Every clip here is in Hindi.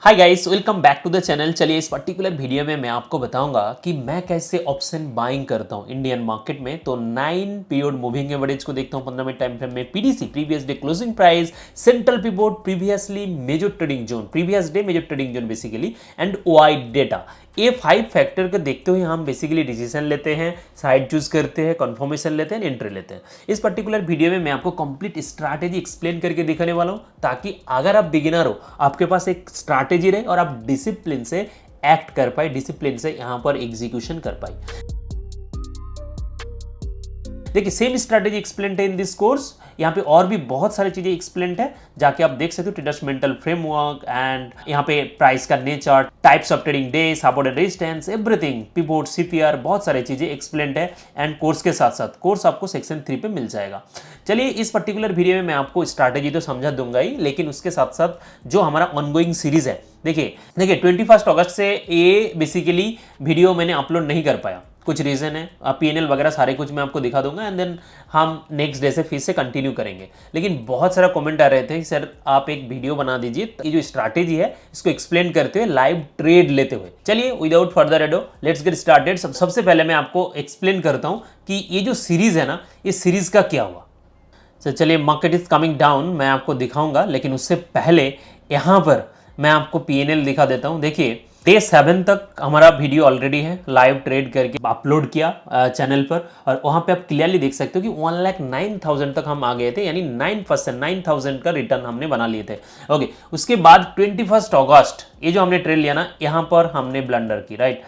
Hi guys, welcome back to the channel. चलिए इस पर्टिकुलर वीडियो में मैं आपको बताऊंगा कि मैं कैसे ऑप्शन बाइंग करता हूं इंडियन मार्केट में। तो 9 पीरियड मूविंग एवरेज को देखता हूं 15 मिनट टाइम फ्रेम में, PDC previous day closing price, central pivot previously major trading zone, previous day major trading zone basically, and OI data. ये 5 फैक्टर को देखते हुए हम बेसिकली डिसीजन लेते हैं, साइड चूज करते हैं, कंफर्मेशन लेते हैं, एंट्री लेते हैं। इस पर्टिकुलर वीडियो में मैं आपको कंप्लीट स्ट्रैटेजी एक्सप्लेन करके दिखाने वाला हूं, ताकि अगर आप बिगिनर हो, आपके पास एक स्ट्रैटेजी रहे और आप डिसिप्लिन से एक्ट कर पाए, डिसिप्लिन से यहां पर एग्जीक्यूशन कर पाए। देखिए सेम स्ट्रैटेजी एक्सप्लेन है इन दिस कोर्स। यहाँ पे और भी बहुत सारी चीजें एक्सप्लेन है, जाके आप देख सकते हो। ट्रेडर्स मेंटल फ्रेमवर्क एंड यहाँ पे प्राइस का nature, types of trading day, support and resistance, everything, pivot, CPR, बहुत सारी चीजें एक्सप्लेन है। एंड कोर्स के साथ साथ कोर्स आपको सेक्शन 3 पे मिल जाएगा। चलिए इस पर्टिकुलर वीडियो में मैं आपको स्ट्रैटेजी तो समझा दूंगा ही, लेकिन उसके साथ साथ जो हमारा ऑनगोइंग सीरीज है, देखिए 21 अगस्त से ये बेसिकली वीडियो मैंने अपलोड नहीं कर पाया। कुछ रीजन है, पीएनएल वगैरह सारे कुछ मैं आपको दिखा दूंगा, एंड देन हम नेक्स्ट डे से फिर से कंटिन्यू करेंगे। लेकिन बहुत सारा कमेंट आ रहे थे, सर आप एक वीडियो बना दीजिए, ये जो स्ट्रैटेजी है इसको एक्सप्लेन करते हुए, लाइव ट्रेड लेते हुए। चलिए without further ado let's get started. सबसे पहले मैं आपको एक्सप्लेन करता हूं कि ये जो सीरीज है ना, ये सीरीज का क्या हुआ। तो चलिए मार्केट इज कमिंग डाउन, मैं आपको दिखाऊंगा, लेकिन उससे पहले यहां पर मैं आपको पीएनएल दिखा देता हूं। देखिए डे 7 तक हमारा वीडियो ऑलरेडी है, लाइव ट्रेड करके अपलोड किया चैनल पर, और वहां पे आप क्लियरली देख सकते हो कि 1,09,000 तक हम आ गए थे, यानी 9% 9,000 का रिटर्न हमने बना लिए थे। ओके, उसके बाद 21 अगस्त ये जो हमने ट्रेड लिया ना, यहाँ पर हमने ब्लंडर की, राइट।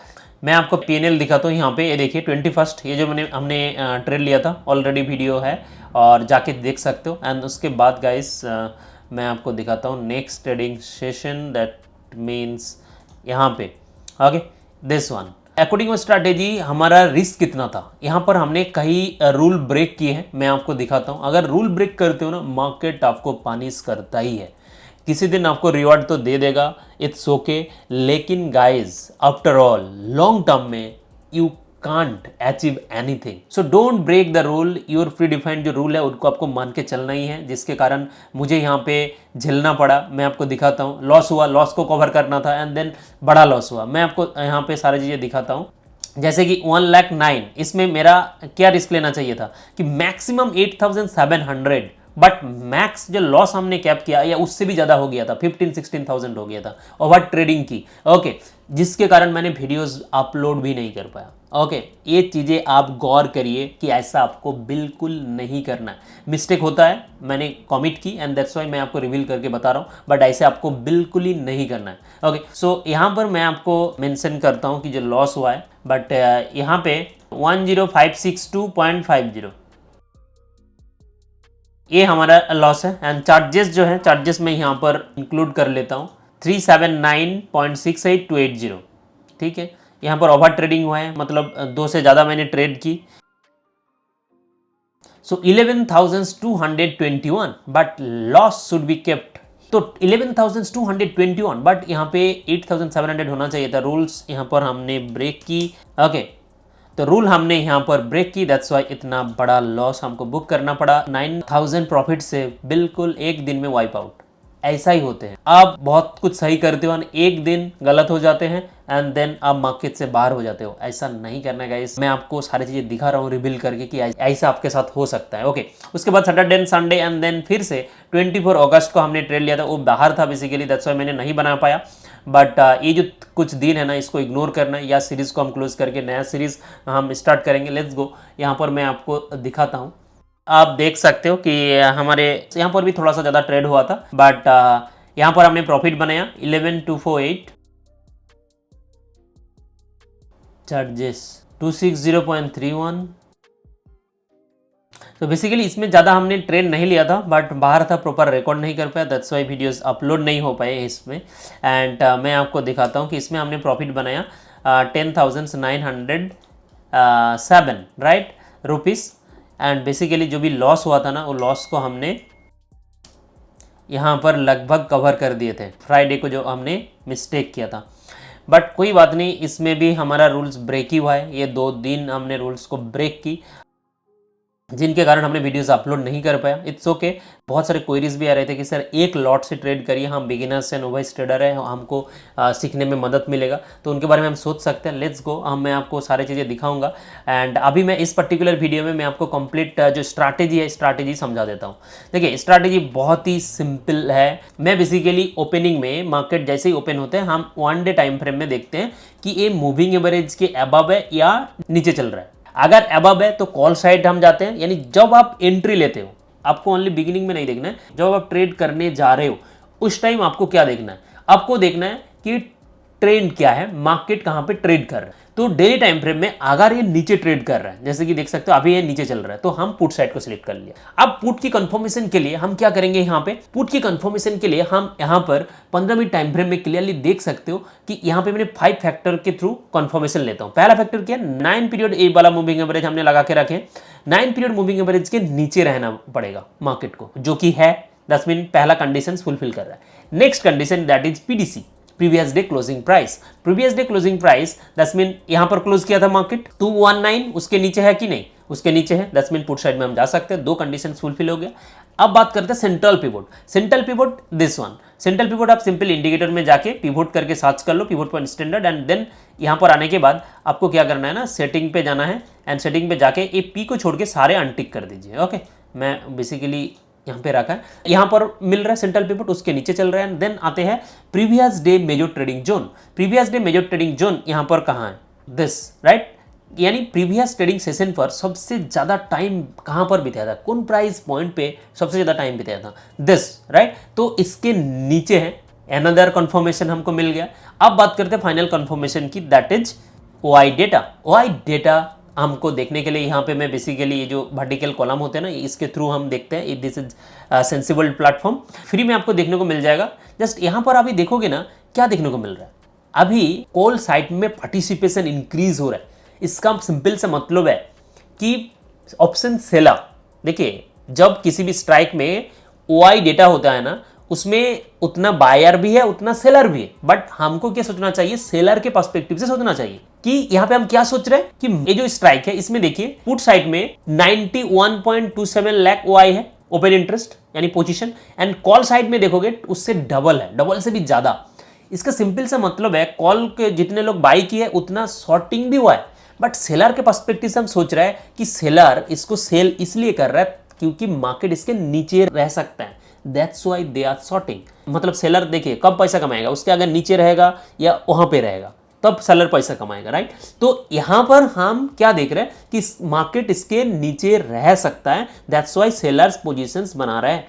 मैं आपको पीएनएल दिखाता हूँ यहाँ पे, ये देखिए 21 ये जो हमने ट्रेड लिया था, ऑलरेडी वीडियो है और जाके देख सकते हो। एंड उसके बाद गाइस मैं आपको दिखाता हूँ next trading session, that means यहाँ पे okay this one. According strategy हमारा रिस्क कितना था, यहाँ पर हमने कई रूल ब्रेक किए हैं, मैं आपको दिखाता हूँ। अगर रूल ब्रेक करते हो ना, मार्केट आपको पनिश करता ही है। किसी दिन आपको रिवॉर्ड तो दे देगा, इट्स ओके, लेकिन guys after all long term में you can't achieve anything. So don't break the rule. Your predefined जो रूल है उनको आपको मान के चलना ही है, जिसके कारण मुझे यहाँ पे झेलना पड़ा। मैं आपको दिखाता हूँ, लॉस हुआ, लॉस को कवर करना था, एंड देन बड़ा लॉस हुआ। मैं आपको यहाँ पे सारी चीज़ें दिखाता हूँ। जैसे कि 1,09,000, इसमें मेरा क्या रिस्क लेना चाहिए था कि मैक्सिमम 8,700, बट मैक्स जो लॉस हमने कैप किया या उससे भी ज़्यादा हो गया था, 15-16,000 हो गया था ओवर ट्रेडिंग की। ओके, जिसके कारण मैंने वीडियोस अपलोड भी नहीं कर पाया। ओके, ये चीज़ें आप गौर करिए कि ऐसा आपको बिल्कुल नहीं करना है। मिस्टेक होता है, मैंने कमिट की, एंड दैट्स वाई मैं आपको रिवील करके बता रहा हूँ, बट ऐसे आपको बिल्कुल ही नहीं करना है। ओके, सो यहाँ पर मैं आपको मेंशन करता हूँ कि जो लॉस हुआ है, बट यहाँ पे 10,562.50 ये हमारा लॉस है। एंड चार्जेस जो है, चार्जेस मैं यहाँ पर इंक्लूड कर लेता हूँ 379.68280। ठीक है, यहाँ पर ओवर ट्रेडिंग हुआ है, मतलब 2 से ज़्यादा मैंने ट्रेड की। सो 11,221, but loss should be kept. तो 11,221, बट यहाँ पे 8,700 होना चाहिए था। रूल्स यहाँ पर हमने ब्रेक की। ओके, तो रूल हमने यहाँ पर ब्रेक की, दैट्स वाई इतना बड़ा लॉस हमको बुक करना पड़ा। 9,000 प्रॉफिट से बिल्कुल एक दिन में वाइप आउट। ऐसा ही होते हैं, आप बहुत कुछ सही करते हो, एक दिन गलत हो जाते हैं, एंड देन आप मार्केट से बाहर हो जाते हो। ऐसा नहीं करना है गाइस। मैं आपको सारी चीजें दिखा रहा हूँ रिवील करके कि ऐसा आपके साथ हो सकता है। ओके, उसके बाद Saturday and Sunday, and then फिर से 24 अगस्त को हमने ट्रेड लिया था, वो बाहर था बेसिकली, दैट्स वाई मैंने नहीं बना पाया। बट ये जो कुछ दिन है ना, इसको इग्नोर करना है, या सीरीज को हम क्लोज करके नया सीरीज हम स्टार्ट करेंगे। Let's go. यहाँ पर मैं आपको दिखाता हूँ, आप देख सकते हो कि हमारे यहाँ पर भी थोड़ा सा ज़्यादा ट्रेड हुआ था, बट यहाँ पर हमने प्रॉफिट बनाया 11,248। चार्जेस 260.31। तो बेसिकली इसमें ज़्यादा हमने ट्रेड नहीं लिया था, बट बाहर था, प्रॉपर रिकॉर्ड नहीं कर पाया, दैट्स वाई वीडियोस अपलोड नहीं हो पाए इसमें। एंड मैं आपको दिखाता हूँ कि इसमें हमने प्रॉफिट बनाया 10,907 राइट रुपीज़। एंड बेसिकली जो भी लॉस हुआ था ना, वो लॉस को हमने यहाँ पर लगभग कवर कर दिए थे, फ्राइडे को जो हमने मिस्टेक किया था। बट कोई बात नहीं, इसमें भी हमारा रूल्स ब्रेक ही हुआ है। ये 2 दिन हमने रूल्स को ब्रेक की। जिनके कारण हमने वीडियोस अपलोड नहीं कर पाया। It's okay. बहुत सारे क्वेरीज भी आ रहे थे कि सर एक लॉट से ट्रेड करिए, हम बिगिनर्स हैं, नोवाइस ट्रेडर है, हमको सीखने में मदद मिलेगा, तो उनके बारे में हम सोच सकते हैं। लेट्स गो, मैं आपको सारी चीज़ें दिखाऊंगा। एंड अभी मैं इस पर्टिकुलर वीडियो में मैं आपको कंप्लीट जो स्ट्रैटेजी है, स्ट्रैटेजी समझा देता हूँ। देखिए, स्ट्रैटेजी बहुत ही सिंपल है। मैं बेसिकली ओपनिंग में मार्केट जैसे ही ओपन होते हैं, हम 1 डे टाइम फ्रेम में देखते हैं कि ये मूविंग एवरेज के अबव है या नीचे चल रहा है। अगर अबव है तो कॉल साइड हम जाते हैं, यानी जब आप एंट्री लेते हो, आपको ओनली बिगिनिंग में नहीं देखना है, जब आप ट्रेड करने जा रहे हो उस टाइम आपको क्या देखना है, आपको देखना है कि ट्रेंड क्या है, मार्केट कहां पे ट्रेड कर रहा है। तो डेली टाइम फ्रेम में अगर ये नीचे ट्रेड कर रहा है, जैसे कि देख सकते हो अभी ये नीचे चल रहा है, तो हम पुट साइड को सिलेक्ट कर लिया। अब पुट की कंफर्मेशन के लिए हम क्या करेंगे, यहाँ पे पुट की कंफर्मेशन के लिए हम यहाँ पर 15 मिनट टाइम फ्रेम में क्लियरली देख सकते हो कि यहाँ पे मैंने 5 फैक्टर के थ्रू कंफर्मेशन लेता हूँ। पहला फैक्टर क्या, 9 पीरियड ए वाला मूविंग एवरेज हमने लगा के रखे। 9 पीरियड मूविंग एवरेज के नीचे रहना पड़ेगा मार्केट को, जो कि है 10 मिनट पहला कंडीशन फुलफिल कर रहा है। Next condition that is PDC, previous day closing price. Previous day closing price 10 minute यहां पर क्लोज किया था मार्केट 219, उसके नीचे है कि नहीं, उसके नीचे है, 10 मिनट पुट साइड में हम जा सकते हैं। 2 कंडीशन फुलफिल हो गया। अब बात करते हैं central pivot. Central pivot this one, central pivot आप सिंपल इंडिकेटर में जाके पिवोट करके सर्च कर लो, pivot point standard, and then यहां पर आने के बाद आपको क्या करना है ना, सेटिंग पे जाना है, एंड सेटिंग पे जाके ये पी को छोड़ के सारे अनटिक कर दीजिए। ओके, मैं बेसिकली यहाँ पे रखा है, यहाँ पर मिल रहा है सेंट्रल पिवट, उसके नीचे चल रहा है। देन आते हैं previous day major trading zone. Previous day major trading zone यहाँ पर कहाँ है, दिस राइट, यानी प्रीवियस ट्रेडिंग सेशन पर सबसे ज्यादा टाइम कहां पर बिताया था, कौन प्राइस पॉइंट पे सबसे ज्यादा टाइम बिताया था, दिस राइट। तो इसके नीचे है, अनदर कंफर्मेशन हमको मिल गया। अब बात करते हैं फाइनल कंफर्मेशन की, that is OI data. OI data हमको देखने के लिए यहाँ पे मैं बेसिकली ये जो वर्टिकल कॉलम होते हैं ना, इसके थ्रू हम देखते हैं। This is sensible platform, free में आपको देखने को मिल जाएगा। जस्ट यहाँ पर अभी देखोगे ना, क्या देखने को मिल रहा है, अभी कॉल साइट में पार्टिसिपेशन इंक्रीज हो रहा है। इसका सिंपल सा मतलब है कि ऑप्शन सेलर, देखिए जब किसी भी स्ट्राइक में ओआई डेटा होता है ना, उसमें उतना बायर भी है उतना सेलर भी है, बट हमको क्या सोचना चाहिए, सेलर के पर्सपेक्टिव से सोचना चाहिए कि यहाँ पे हम क्या सोच रहे हैं कि ये जो स्ट्राइक है इसमें देखिए पुट साइड में 91.27 लाख ओआई है ओपन इंटरेस्ट यानी पोजीशन, एंड कॉल साइड में देखोगे उससे डबल है, डबल से भी ज्यादा। इसका सिंपल सा मतलब है कॉल के जितने लोग बाई किए उतना शॉर्टिंग भी हुआ है, बट सेलर के पर्सपेक्टिव से हम सोच रहे हैं कि सेलर इसको सेल इसलिए कर रहा है क्योंकि मार्केट इसके नीचे रह सकता है, that's why they are shorting. मतलब सेलर देखिए कब पैसा कमाएगा, उसके अगर नीचे रहेगा या वहां पे रहेगा तब सेलर पैसा कमाएगा, राइट। तो यहां पर हम क्या देख रहे हैं कि मार्केट इसके नीचे रह सकता है, दैट्स व्हाई सेलर्स पोजीशंस बना रहे हैं।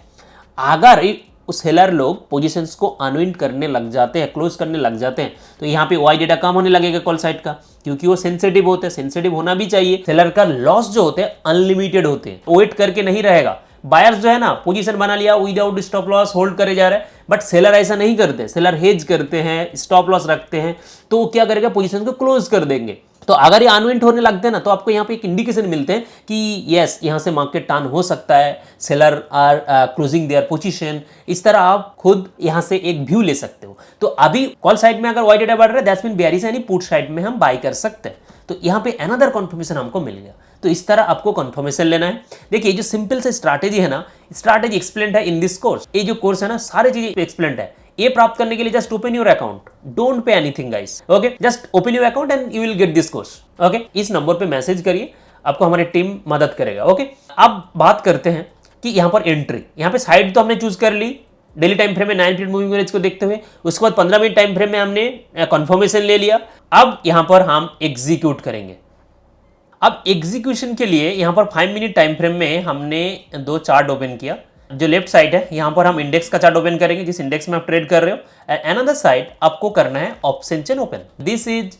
अगर सेलर लोग पोजीशंस को अनविंड करने लग जाते हैं, क्लोज करने लग जाते हैं, तो यहाँ पे ओआई डेटा कम होने लगेगा कॉल साइड का, क्योंकि वो सेंसिटिव होते हैं, सेंसिटिव होना भी चाहिए। सेलर का लॉस जो होते हैं अनलिमिटेड होते हैं, वेट करके नहीं रहेगा। बायर्स जो है ना पोजीशन बना लिया विदाउट स्टॉप लॉस होल्ड करे जा रहे हैं, बट सेलर ऐसा नहीं करते, सेलर हेज करते हैं, स्टॉप लॉस रखते हैं, तो वो क्या करेगा, पोजीशन को क्लोज कर देंगे। तो अगर ये अनविंड होने लगते हैं ना, तो आपको यहाँ पे एक इंडिकेशन मिलते हैं कि यस यहाँ से मार्केट टर्न हो सकता है, seller are closing their position. इस तरह आप खुद यहाँ से एक व्यू ले सकते हो। तो अभी कॉल साइड में अगर वाई डेटा बढ़ रहा है, दैट्स मीन बेयरिश यानी पुट साइड में हम बाई कर सकते हैं। तो यहाँ पे अनदर कंफर्मेशन हमको मिल गया। तो इस तरह आपको कंफर्मेशन लेना है। देखिए जो सिंपल से स्ट्रैटेजी है ना, स्ट्रैटेजी एक्सप्लेन्ड है इन दिस कोर्स। ये जो कोर्स है ना, सारी चीजें एक्सप्लेन्ड है। ये प्राप्त करने के लिए just open your account, don't pay anything guys, okay, just open your account and you will get this course, okay. इस नंबर पे मैसेज करिए, आपको हमारी टीम मदद करेगा, ओके। अब बात करते हैं कि यहाँ पर एंट्री, यहाँ पे साइड तो हमने चूज कर ली डेली टाइम फ्रेम में 9 पीरियड मूविंग एवरेज को देखते हुए, उसके बाद 15 मिनट टाइम फ्रेम में हमने कंफर्मेशन ले लिया। अब यहाँ पर हम एग्जीक्यूट करेंगे। अब एग्जीक्यूशन के लिए यहाँ पर 5 मिनट टाइम फ्रेम में हमने 2 चार्ट ओपन किया। जो लेफ्ट साइड है यहाँ पर हम इंडेक्स का चार्ट ओपन करेंगे, जिस इंडेक्स में आप ट्रेड कर रहे हो। अनदर साइड आपको करना है option chain open. This is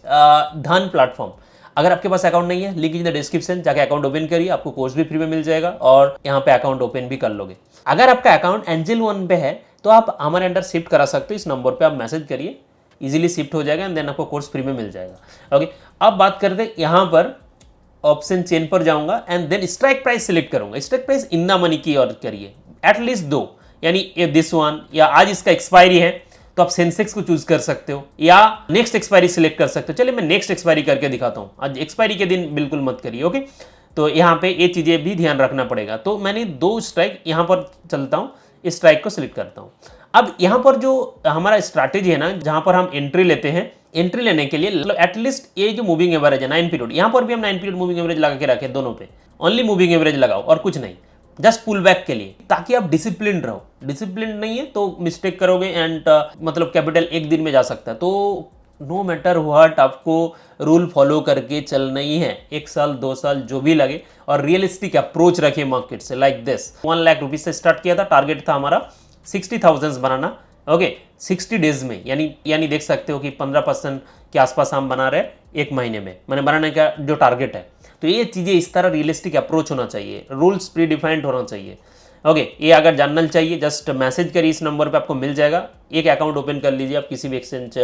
धन प्लेटफॉर्म। अगर आपके पास अकाउंट नहीं है, लिंक इन द डिस्क्रिप्शन, जाके अकाउंट ओपन करिए, आपको कोर्स भी फ्री में मिल जाएगा और यहाँ पे अकाउंट ओपन भी कर लोगे। अगर आपका अकाउंट एंजल वन पे है तो आप हमारे अंडर शिफ्ट करा सकते हो। इस नंबर पे आप मैसेज करिए, इजीली शिफ्ट हो जाएगा एंड देन आपको कोर्स फ्री में मिल जाएगा, ओके। अब बात करते हैं यहाँ पर ऑप्शन चेन पर जाऊंगा and then strike price select करूंगा। Strike price in the money की और करिए, एटलीस्ट 2, यानी दिस वन, या आज इसका एक्सपायरी है तो आप सेंसेक्स को चूज कर सकते हो या नेक्स्ट एक्सपायरी सिलेक्ट कर सकते हो। चलिए मैं नेक्स्ट एक्सपायरी करके दिखाता हूं। आज एक्सपायरी के दिन बिल्कुल मत करिए, ओके। तो यहाँ पे ये चीज़ें भी ध्यान रखना पड़ेगा। तो मैंने 2 स्ट्राइक यहाँ पर चलता हूँ, इस स्ट्राइक को सिलेक्ट करता हूँ। अब यहाँ पर जो हमारा स्ट्रैटेजी है ना, जहाँ पर हम एंट्री लेते हैं, एंट्री लेने के लिए मतलब एटलीस्ट ये जो मूविंग एवरेज है 9 पीरियड, यहाँ पर भी हम 9 पीरियड मूविंग एवरेज लगा के रखे दोनों पे, ओनली मूविंग एवरेज लगाओ और कुछ नहीं, जस्ट पुल बैक के लिए, ताकि आप डिसिप्लिन रहो। डिसिप्लिन नहीं है तो मिस्टेक करोगे एंड मतलब कैपिटल एक दिन में जा सकता है। तो नो मैटर व्हाट, आपको रूल फॉलो करके चलना ही है, 1 साल 2 साल जो भी लगे, और रियलिस्टिक अप्रोच रखिए मार्केट से। लाइक दिस 1 लाख रुपीज से स्टार्ट किया था, टारगेट था हमारा 60,000 बनाना। ओके 60 डेज में, यानी देख सकते हो कि 15% के आसपास हम बना रहे एक महीने में, मैंने बनाने का जो टारगेट है। तो ये चीज़ें इस तरह रियलिस्टिक अप्रोच होना चाहिए, रूल्स प्री डिफाइंड होना चाहिए। ओके ये अगर जानना चाहिए जस्ट मैसेज करिए, इस नंबर पे आपको मिल जाएगा। एक अकाउंट ओपन कर लीजिए, आप किसी भी एक्सचेंज,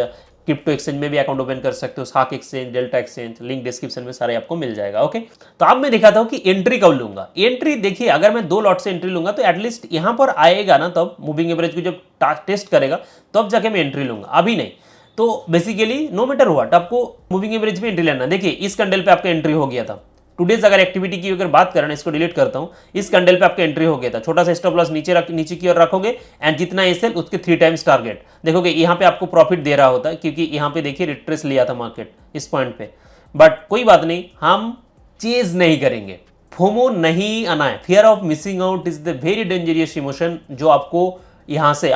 क्रिप्टो एक्सचेंज में भी अकाउंट ओपन कर सकते हो, stock exchange, delta exchange, link description में सारे आपको मिल जाएगा। ओके तो अब मैं दिखाता हूँ कि एंट्री कब लूंगा। एंट्री देखिए, अगर मैं 2 लॉट से एंट्री लूंगा तो एटलीस्ट यहाँ पर आएगा ना, तब मूविंग एवरेज को जब टेस्ट करेगा तब जाके मैं एंट्री लूंगा, अभी नहीं। तो बेसिकली नो मैटर व्हाट, आपको मूविंग एवरेज में एंट्री लेना। देखिए इस कैंडल पे आपका एंट्री हो गया था। टुडेज अगर एक्टिविटी की अगर बात करें, इसको डिलीट करता हूं, इस कैंडल पे आपका एंट्री हो गया था, छोटा सा स्टॉप लॉस नीचे की ओर रखोगे एंड जितना एसएल उसके 3 टाइम्स टारगेट, देखोगे यहाँ पे आपको प्रॉफिट दे रहा होता है, क्योंकि यहाँ पे देखिए रिट्रेस लिया था मार्केट इस पॉइंट पे। बट कोई बात नहीं, हम चेज नहीं करेंगे, फोमो नहीं आना है। Fear of missing out is the very dangerous emotion, जो आपको यहाँ से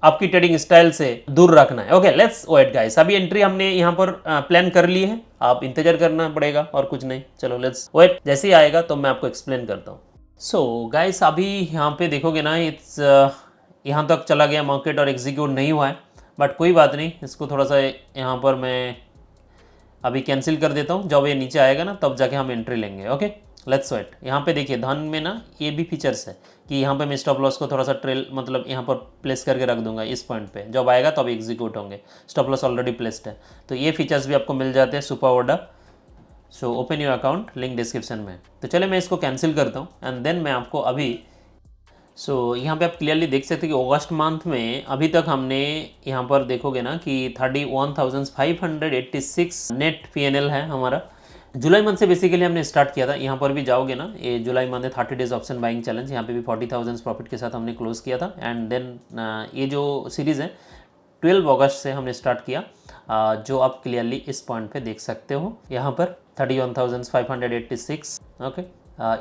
आपकी ट्रेडिंग स्टाइल से दूर रखना है। ओके लेट्स वेट गाइस, अभी एंट्री हमने यहाँ पर प्लान कर ली है, आप इंतजार करना पड़ेगा और कुछ नहीं। चलो लेट्स वेट, जैसे ही आएगा तो मैं आपको एक्सप्लेन करता हूँ। सो गाइस अभी यहाँ पे देखोगे ना, इट्स यहाँ तक चला गया मार्केट और एग्जीक्यूट नहीं हुआ है, बट कोई बात नहीं, इसको थोड़ा सा यहाँ पर मैं अभी कैंसिल कर देता हूँ। जब ये नीचे आएगा ना तब जाके हम एंट्री लेंगे। Okay let's wait. यहाँ पे देखिए धन में ना ये भी फीचर्स है कि यहाँ पे मैं स्टॉप लॉस को थोड़ा सा ट्रेल मतलब यहाँ पर प्लेस करके रख दूंगा इस पॉइंट पे, जब आएगा तब एग्जीक्यूट होंगे। स्टॉप लॉस ऑलरेडी प्लेस्ड है, तो ये फीचर्स भी आपको मिल जाते हैं super order. So open your account, link description में। तो चले मैं इसको कैंसिल करता हूँ एंड देन मैं आपको अभी यहाँ पे आप क्लियरली देख सकते हैं कि अगस्त मंथ में अभी तक हमने यहाँ पर देखोगे ना कि 31,586 नेट पीएनएल है हमारा। जुलाई मंथ से बेसिकली हमने स्टार्ट किया था। यहाँ पर भी जाओगे ना, ये जुलाई मंथ है 30 डेज ऑप्शन बाइंग चैलेंज, यहाँ पे भी 40,000 प्रॉफिट के साथ हमने क्लोज किया था। एंड देन ये जो सीरीज़ है 12 अगस्त से हमने स्टार्ट किया, जो आप क्लियरली इस पॉइंट पे देख सकते हो यहाँ पर 31,586। ओके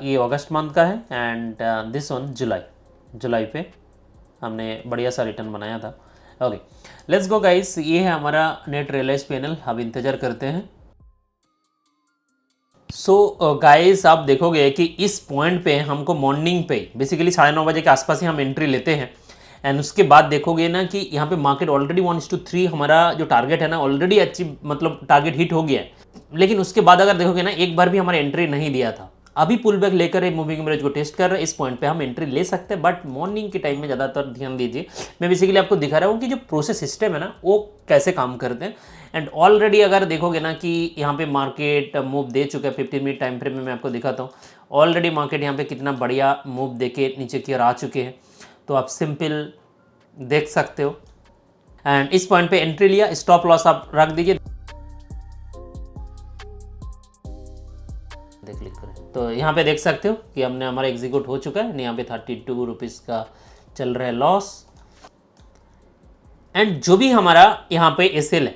ये अगस्त मंथ का है एंड दिस वन जुलाई पे हमने बढ़िया सा रिटर्न बनाया था। ओके लेट्स गो गाइस, ये है हमारा नेट रियलाइज पैनल, अब इंतज़ार करते हैं। सो गाइस आप देखोगे कि इस पॉइंट पे हमको मॉर्निंग पे बेसिकली 9:30 बजे के आसपास ही हम एंट्री लेते हैं एंड उसके बाद देखोगे ना कि यहाँ पे मार्केट ऑलरेडी 1:3 हमारा जो टारगेट है ना ऑलरेडी अचीव, मतलब टारगेट हिट हो गया है। लेकिन उसके बाद अगर देखोगे ना, एक बार भी हमारा एंट्री नहीं दिया था। अभी पुल बैक लेकर मूविंग एवरेज को टेस्ट कर रहे हैं, इस पॉइंट पे हम एंट्री ले सकते हैं, बट मॉर्निंग के टाइम में ज़्यादातर ध्यान दीजिए। मैं बेसिकली आपको दिखा रहा हूँ कि जो प्रोसेस सिस्टम है ना वो कैसे काम करते हैं। एंड ऑलरेडी अगर देखोगे ना कि यहाँ पे मार्केट मूव दे चुका है 15 मिनट टाइम फ्रेम में, मैं आपको दिखाता हूँ ऑलरेडी मार्केट यहाँ पे कितना बढ़िया मूव दे के नीचे की ओर आ चुके हैं। तो आप सिंपल देख सकते हो एंड इस पॉइंट पे एंट्री लिया, स्टॉप लॉस आप रख दीजिए। क्लिक करें तो यहाँ पे देख सकते हो कि हमने हमारा एग्जीक्यूट हो चुका है। यहाँ पे 32 रुपीज़ का चल रहा है लॉस। एंड जो भी हमारा यहाँ पे एसएल है,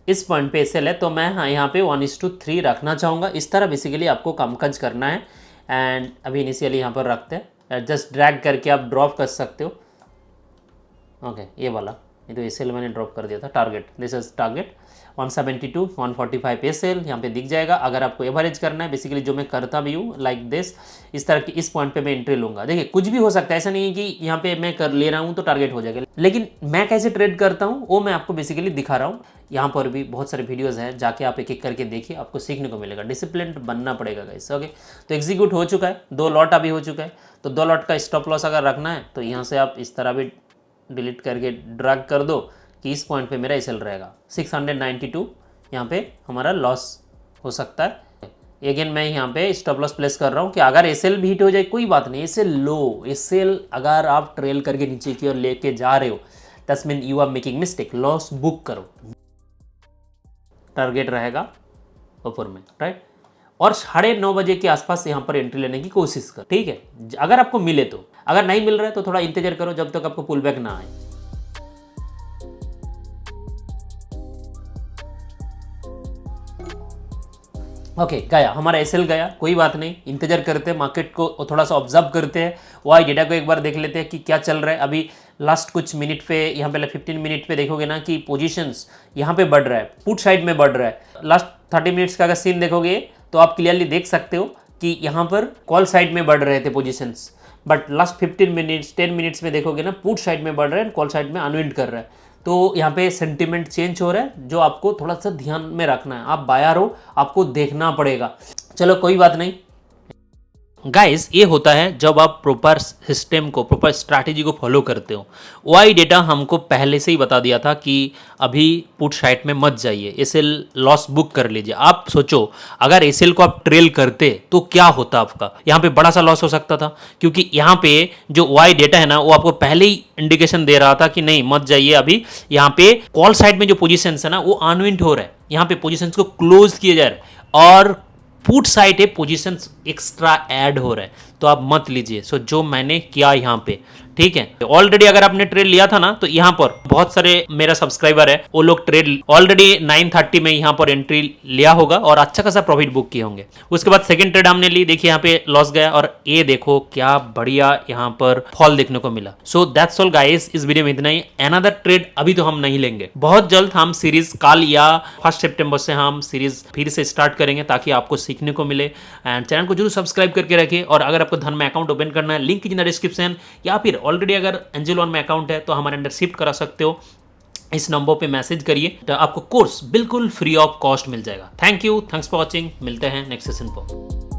इस पॉइंट पे एसएल है, तो मैं हाँ यहाँ पे 1:3 रखना चाहूँगा। इस तरह बेसिकली आपको कामकाज करना है। एंड अभी इनिशियली यहाँ पर रखते हैं, जस्ट ड्रैग करके आप ड्रॉप कर सकते हो। ओके ये वाला, ये तो एसएल मैंने ड्रॉप कर दिया था, target, this is target 172 145 SL यहाँ पे दिख जाएगा। अगर आपको एवरेज करना है, बेसिकली जो मैं करता भी हूँ लाइक दिस, इस तरह की इस पॉइंट पे मैं एंट्री लूंगा। देखिए कुछ भी हो सकता है, ऐसा नहीं है कि यहाँ पे मैं कर ले रहा हूँ तो टारगेट हो जाएगा, लेकिन मैं कैसे ट्रेड करता हूँ वो मैं आपको बेसिकली दिखा रहा हूँ। यहाँ पर भी बहुत सारे वीडियोस हैं, जाके आप एक एक करके देखिए, आपको सीखने को मिलेगा। डिसिप्लिन बनना पड़ेगा गाइस। ओके तो एग्जीक्यूट हो चुका है, 2 लॉट अभी हो चुका है। तो 2 लॉट का स्टॉप लॉस अगर रखना है तो यहाँ से आप इस तरह भी डिलीट करके ड्रैग कर दो कि इस पॉइंट पे मेरा एसएल रहेगा 692, यहाँ पे हमारा लॉस हो सकता है। अगेन मैं यहाँ पे स्टॉप लॉस प्लेस कर रहा हूँ कि अगर एसएल भी हिट हो जाए कोई बात नहीं, एसएल लो, एसएल अगर आप ट्रेल करके नीचे की ओर लेके जा रहे हो that's mean you are making mistake, loss book करो, टारगेट रहेगा ऊपर में, राइट। और 9:30 बजे के आसपास यहाँ पर एंट्री लेने की कोशिश कर, ठीक है, अगर आपको मिले तो। अगर नहीं मिल रहा है तो थोड़ा इंतजार करो जब तक आपको पुल बैक ना आए। ओके गया हमारा एसएल गया, कोई बात नहीं, इंतजार करते हैं, मार्केट को थोड़ा सा ऑब्जर्व करते हैं, वाई डेटा को एक बार देख लेते हैं कि क्या चल रहा है। अभी लास्ट कुछ मिनट पे, यहाँ पे 15 मिनट पे देखोगे ना कि पोजीशंस यहाँ पे बढ़ रहा है, पुट साइड में बढ़ रहा है। लास्ट 30 मिनट्स का अगर सीन देखोगे तो आप क्लियरली देख सकते हो कि यहाँ पर कॉल साइड में बढ़ रहे थे positions, but last 15 minutes 10 minutes में देखोगे ना पुट साइड में बढ़ रहा है, कॉल साइड में अनविंड कर रहा है। तो यहाँ पे सेंटिमेंट चेंज हो रहा है, जो आपको थोड़ा सा ध्यान में रखना है। आप बायर हो, आपको देखना पड़ेगा। चलो कोई बात नहीं गाइस, ये होता है जब आप प्रॉपर सिस्टम को, प्रॉपर स्ट्रैटेजी को फॉलो करते हो। वाई डेटा हमको पहले से ही बता दिया था कि अभी पुट साइड में मत जाइए, एसएल लॉस बुक कर लीजिए। आप सोचो अगर एसएल को आप ट्रेल करते तो क्या होता आपका, यहाँ पे बड़ा सा लॉस हो सकता था, क्योंकि यहाँ पे जो वाई डेटा है ना वो आपको पहले ही इंडिकेशन दे रहा था कि नहीं मत जाइए। अभी यहाँ पे कॉल साइड में जो पोजिशन है ना वो अनविंड हो रहा है, यहाँ पे पोजिशन को क्लोज किए जा रहे हैं और पुट साइड है पोजीशंस एक्स्ट्रा ऐड हो रहा है, तो आप मत लीजिए। सो जो मैंने किया यहाँ पे, ठीक है, ऑलरेडी अगर आपने ट्रेड लिया था ना तो यहाँ पर बहुत सारे मेरा सब्सक्राइबर है, वो लोग ट्रेड ऑलरेडी 9:30 में यहाँ पर एंट्री लिया होगा और अच्छा खासा प्रॉफिट बुक किए होंगे। उसके बाद सेकंड ट्रेड हमने ली, देखिए यहाँ पे लॉस गया और ये देखो क्या बढ़िया यहाँ पर फॉल देखने को मिला। सो दैट्स ऑल गाइस, इस वीडियो में इतना ही। अनदर ट्रेड अभी तो हम नहीं लेंगे, बहुत जल्द हम सीरीज कल या 1 सितंबर से हम सीरीज फिर से स्टार्ट करेंगे ताकि आपको सीखने को मिले। एंड चैनल को जरूर सब्सक्राइब करके रखिए, और अगर आपको धन में अकाउंट ओपन करना है, लिंक इन द डिस्क्रिप्शन, या फिर ऑलरेडी अगर एंजल वन में अकाउंट है तो हमारे अंडर शिफ्ट करा सकते हो। इस नंबर पे मैसेज करिए तो आपको कोर्स बिल्कुल फ्री ऑफ कॉस्ट मिल जाएगा। Thank you, thanks for watching, मिलते हैं नेक्स्ट सेशन पर।